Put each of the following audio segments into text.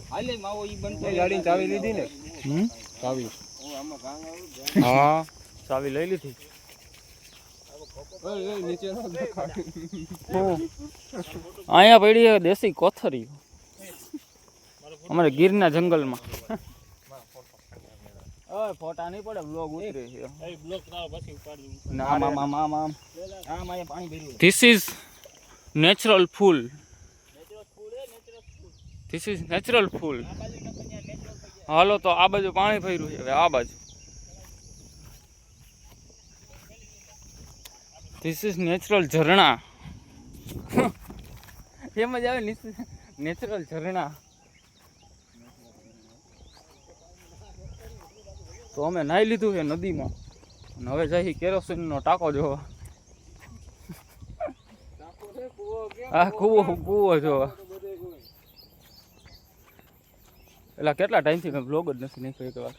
હાલે માવો ઈ બનતો ગાડીની ચાવી લીધી ને ચાવી હા ચાવી લઈ લીધી નીચે અહીંયા પડી છે દેશી કોથરી અમારે ગીરના જંગલમાં ઓય ફોટા નહીં પડે બ્લોગ ઉતરે છે એ બ્લોગ તારો પછી ઉપાડી ના આમ અહીંયા પાણી ભર્યું this is natural pool this is natural pool હાલો તો આ બાજુ પાણી ભર્યું છે હવે આ બાજુ ધીસ ઇઝ નેચરલ ઝરણા એમ જ આવે નેચરલ ઝરણા તો અમે નાહી લીધું છે નદીમાં અને હવે જઈ કેરોસીનનો ટાંકો જોવા હા કૂવો જોવા એટલે કેટલા ટાઈમથી મેં બ્લોગ જ નથી નાખ્યો એક વાર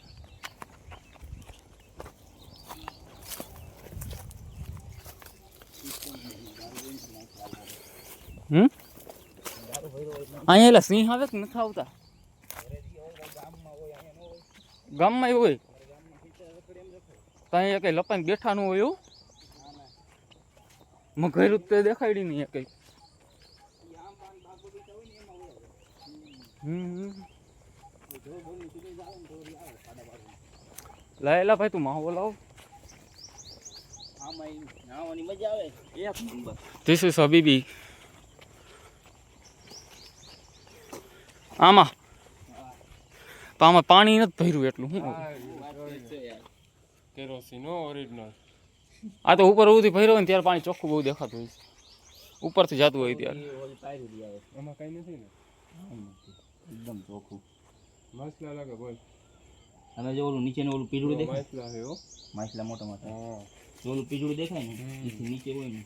અહીંયા એટલે સિંહ આવે કે નથી આવતા ગામમાં એવું હોય ત્યાં કઈ લપાઈને બેઠાનું હોય એવું મઘેરું તો દેખાડી નહીં કઈ લાયેલા ભાઈ તું માવો લાવ મજા આવે એક નંબર ધીસ ઇઝ હબીબી આમાં પાણી નથી ભર્યું એટલું શું કેરોસીન ઓરિજિનલ આ તો ઉપર ઉધી ભર્યો હોય ને ત્યારે પાણી ચોખ્ખું બહુ દેખાતું હોય ઉપરથી જતું હોય ત્યારે એમાં કઈ નથી ને એકદમ ચોખ્ખું મસલા લાગે બોલ અને જો ઓલું નીચેનું ઓલું પીળું દેખાય મસલા હે હો માછલા મોટા મોટા ઓલું પીળું દેખાય ને એથી નીચે હોય ને